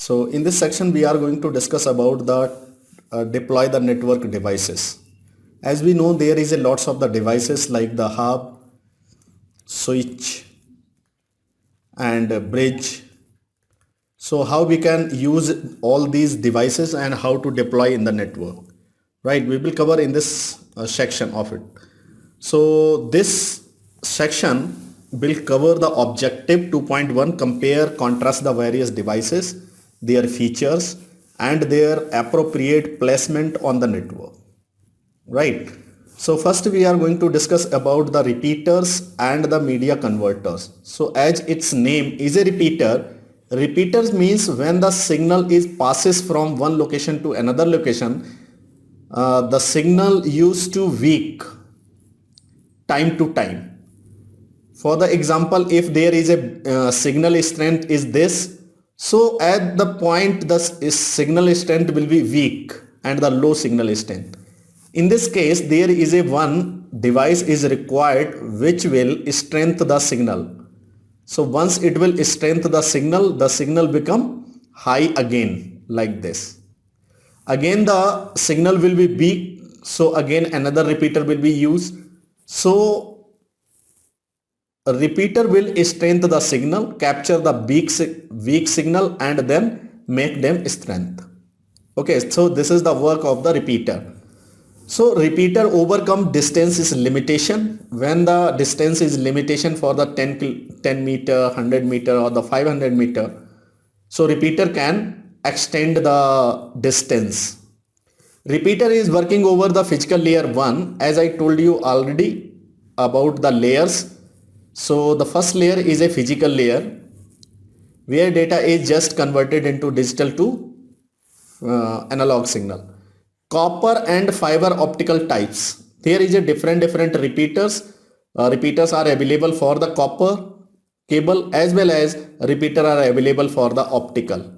So in this section, we are going to discuss about the deploy the network devices. As we know, there is a lots of the devices like the hub, switch, and bridge. So how we can use all these devices and how to deploy in the network, right? We will cover in this section of it. So this section will cover the objective 2.1, compare, contrast the various devices, their features and their appropriate placement on the network, right? So first we are going to discuss about the repeaters and the media converters. So as its name is a repeater, repeaters means when the signal is passes from one location to another location, the signal used to weak time to time. For the example, if there is a signal strength is this, so at the point the signal strength will be weak and the low signal strength. In this case, there is a one device is required which will strengthen the signal. So once it will strengthen the signal become high again like this. Again the signal will be weak, so again another repeater will be used. So a repeater will strengthen the signal, capture the weak signal and then make them strength. Okay, so this is the work of the repeater. So repeater overcome distance is limitation. When the distance is limitation for the 10 meter, 100 meter or the 500 meter, so repeater can extend the distance. Repeater is working over the physical layer 1, as I told you already about the layers. So the first layer is a physical layer where data is just converted into digital to analog signal. Copper and fiber optical types. There is a different repeaters. Repeaters are available for the copper cable as well as repeater are available for the optical.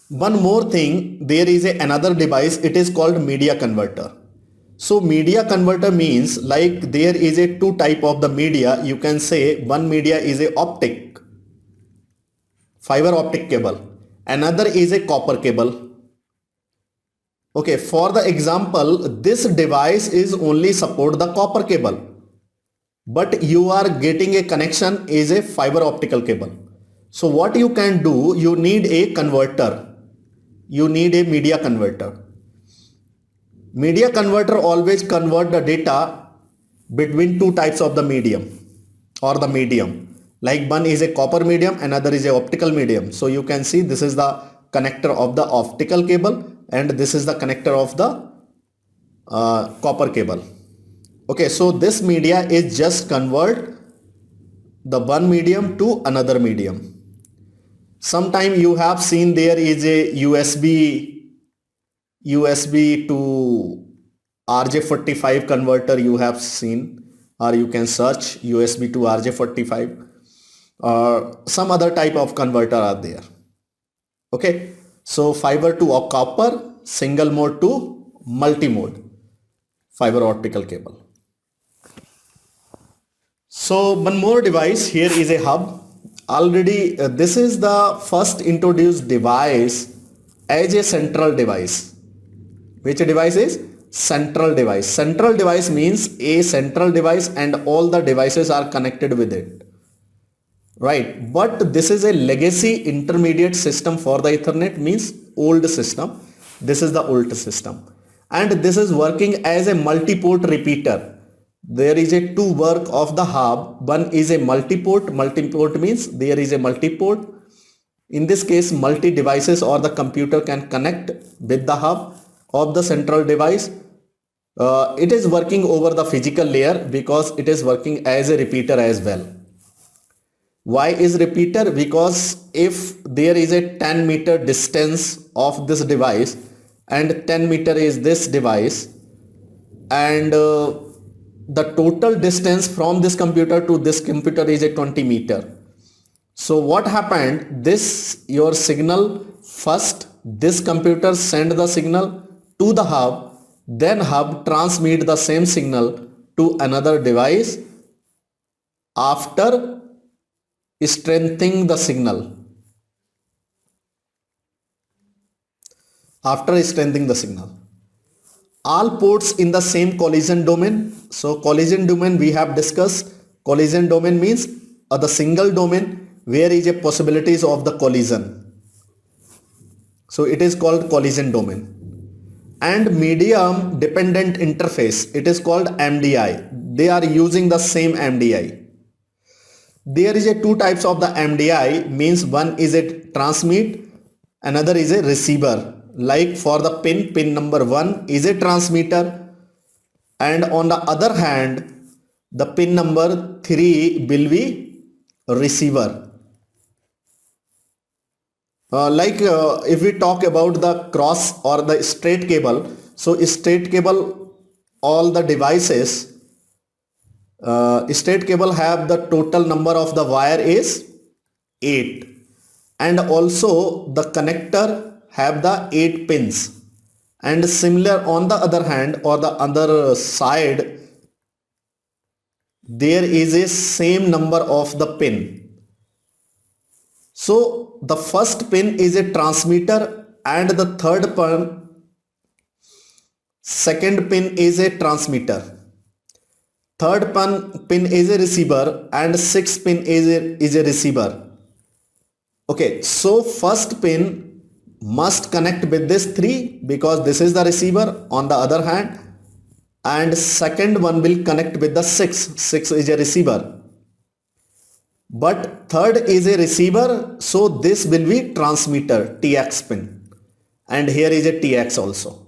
One more thing, there is another device, it is called media converter. So media converter means like there is a two type of the media. You can say one media is a optic, fiber optic cable. Another is a copper cable. Okay, for the example, this device is only support the copper cable, but you are getting a connection is a fiber optical cable. So what you can do, you need a converter. You need a media converter. Media converter always convert the data between two types of the medium or the medium. Like one is a copper medium, another is a optical medium. So you can see this is the connector of the optical cable and this is the connector of the copper cable. Okay, so this media is just convert the one medium to another medium. Sometime you have seen there is a USB to RJ45 converter you have seen, or you can search USB to RJ45 or some other type of converter are there. Okay, so fiber to copper, single mode to multi-mode fiber optical cable. So one more device here is a hub. Already this is the first introduced device as a central device. Which device is central device? Central device means a central device and all the devices are connected with it, right? But this is a legacy intermediate system for the Ethernet, means old system. This is the old system and this is working as a multi-port repeater. There is a two work of the hub. One is a multi-port. Multi-port means there is a multi-port. In this case, multi devices or the computer can connect with the hub of the central device. It is working over the physical layer because it is working as a repeater as well. Why is repeater? Because if there is a 10 meter distance of this device and 10 meter is this device and the total distance from this computer to this computer is a 20 meter. So what happened, this your signal first this computer send the signal to the hub, then hub transmit the same signal to another device after strengthening the signal. after strengthening the signal. All ports in the same collision domain. So collision domain we have discussed. Collision domain means the single domain where is a possibilities of the collision. So it is called collision domain. And medium dependent interface, it is called MDI. They are using the same MDI. There is a two types of the MDI, means one is a transmit, another is a receiver. Like for the pin number 1 is a transmitter, and on the other hand the pin number 3 will be receiver. If we talk about the cross or the straight cable, so straight cable, all the devices, straight cable have the total number of the wire is 8, and also the connector have the 8 pins, and similar on the other hand or the other side there is a same number of the pin. So the first pin is a transmitter, and the second pin is a transmitter, third pin is a receiver, and sixth pin is a receiver. Okay, so first pin must connect with this 3 because this is the receiver on the other hand, and second one will connect with the 6 is a receiver, but third is a receiver, so this will be transmitter TX pin, and here is a TX also.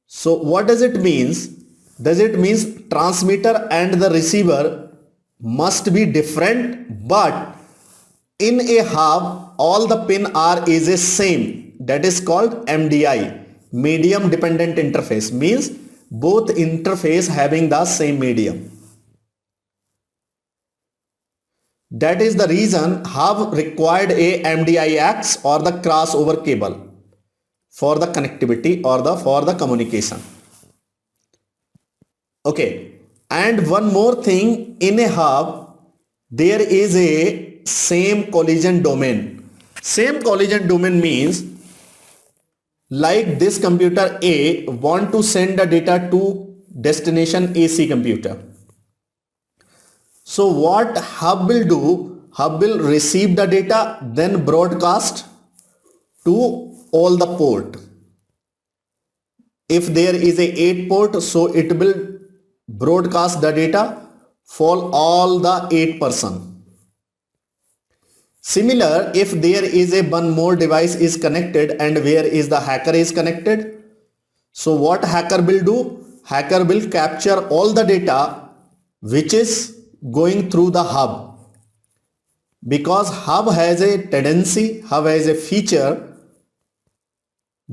So what does it means? Does it means transmitter and the receiver must be different, but in a hub all the pin are is a same. That is called MDI, medium dependent interface, means both interface having the same medium. That is the reason hub required a MDIX or the crossover cable for the connectivity or for the communication. Okay, and one more thing, in a hub there is a same collision domain. Same collision domain means like this computer A want to send the data to destination AC computer. So what hub will do? Hub will receive the data, then broadcast to all the port. If there is a 8 port, so it will broadcast the data for all the 8 person. Similar, if there is a one more device is connected and where is the hacker is connected, so what hacker will do? Hacker will capture all the data which is going through the hub, because hub has a tendency, hub has a feature.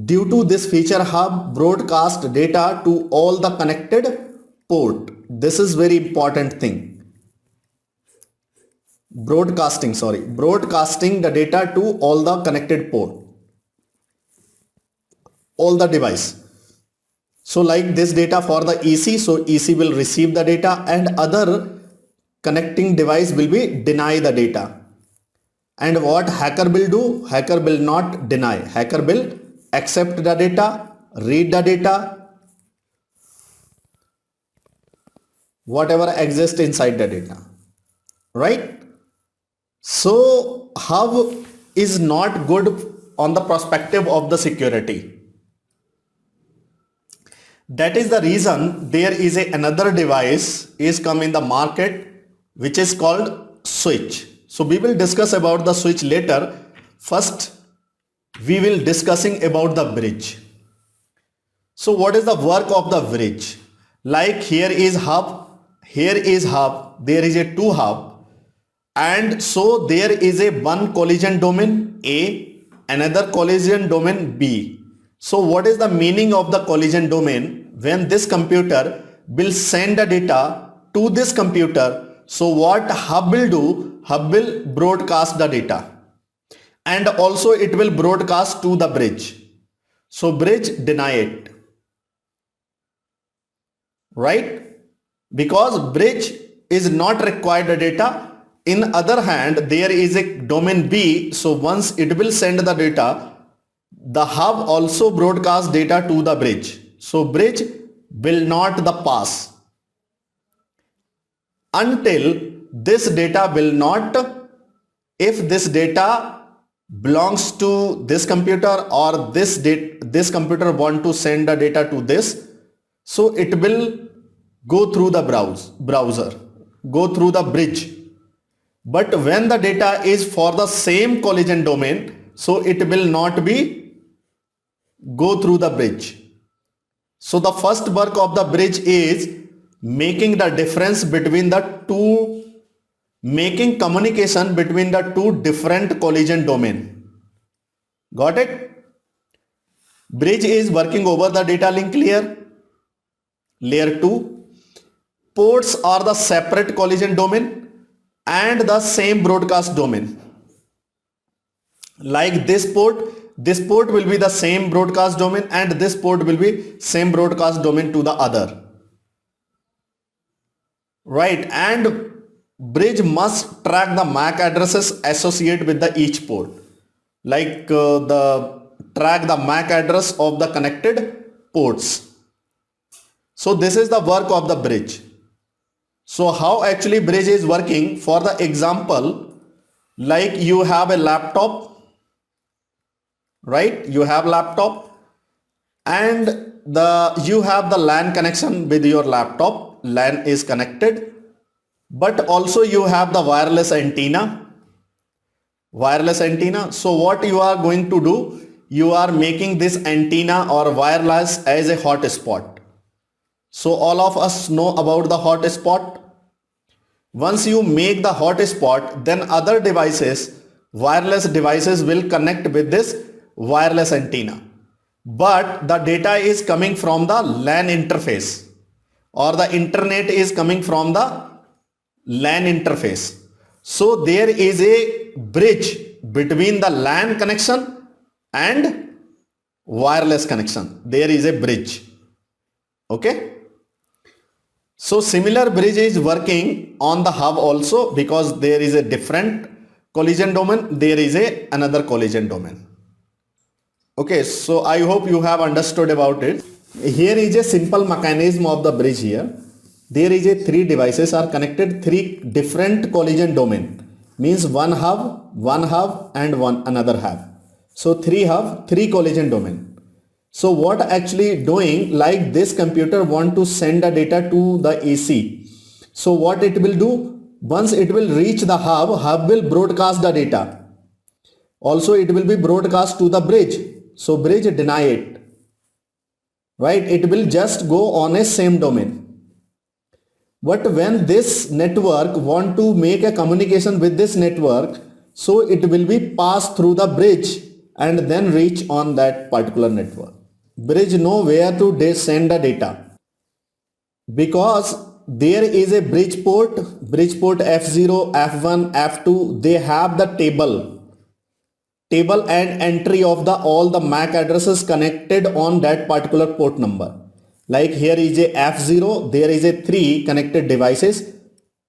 Due to this feature, hub broadcast data to all the connected port. This is very important thing. Broadcasting the data to all the connected port, all the device. So like this data for the EC, so EC will receive the data and other connecting device will be deny the data. And what hacker will do? Hacker will not deny, hacker will accept the data, read the data, whatever exists inside the data, right? So hub is not good on the perspective of the security. That is the reason there is another device is come in the market which is called switch. So we will discuss about the switch later. First we will discussing about the bridge. So what is the work of the bridge? Like here is hub, here is hub, there is a 2 hub, and so there is a one collision domain A, another collision domain B. So what is the meaning of the collision domain? When this computer will send the data to this computer, so what hub will do? Hub will broadcast the data, and also it will broadcast to the bridge. So bridge deny it, right? Because bridge is not required the data. In other hand, there is a domain B, so once it will send the data, The hub also broadcasts data to the bridge. So bridge will not the pass until this data will not, if this data belongs to this computer or this computer want to send the data to this, so it will go through the browser, go through the bridge. But when the data is for the same collision domain, so it will not be go through the bridge. So the first work of the bridge is making the difference between the two, making communication between the two different collision domain. Got it? Bridge is working over the data link layer. Layer 2. Ports are the separate collision domain and the same broadcast domain. Like this port will be the same broadcast domain and this port will be same broadcast domain to the other. Right, and bridge must track the MAC addresses associated with the each port. Like track the MAC address of the connected ports. So this is the work of the bridge. So how actually bridge is working? For the example, like you have a laptop, right? You have laptop and you have the LAN connection with your laptop. LAN is connected, but also you have the wireless antenna. So what you are going to do? You are making this antenna or wireless as a hotspot. So all of us know about the hotspot. Once you make the hotspot, then other devices, wireless devices will connect with this wireless antenna. But the data is coming from the LAN interface, or the internet is coming from the LAN interface. So there is a bridge between the LAN connection and wireless connection. There is a bridge. Okay. So similar bridge is working on the hub also, because there is a different collision domain. There is another collision domain. Okay. So I hope you have understood about it. Here is a simple mechanism of the bridge here. There is a 3 devices are connected, 3 different collision domain, means one hub and another hub. So 3 hub, 3 collision domain. So what actually doing, like this computer want to send the data to the AC. So what it will do, once it will reach the hub will broadcast the data. Also it will be broadcast to the bridge. So bridge deny it. Right? It will just go on a same domain. But when this network want to make a communication with this network, so it will be passed through the bridge and then reach on that particular network. Bridge know where to send the data, because there is a bridge port F0, F1, F2. They have the table and entry of all the MAC addresses connected on that particular port number. Like here is a F0, there is a 3 connected devices,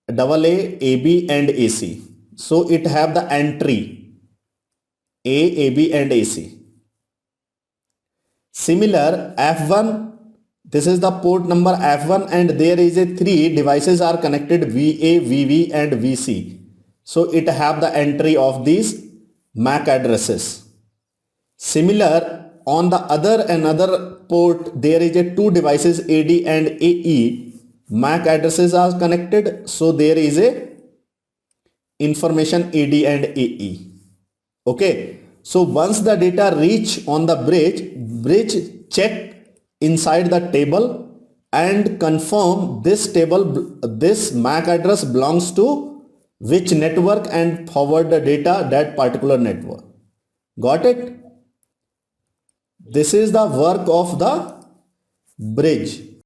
AA, AB and AC. So it have the entry A, AB and AC. Similar F1, this is the port number F1 and there is a 3 devices are connected, VA, VV and VC. So it have the entry of these MAC addresses. Similar on the another port, there is a 2 devices AD and AE. MAC addresses are connected. So there is a information AD and AE. Okay. So once the data reach on the bridge check inside the table and confirm this MAC address belongs to which network and forward the data that particular network. Got it? This is the work of the bridge.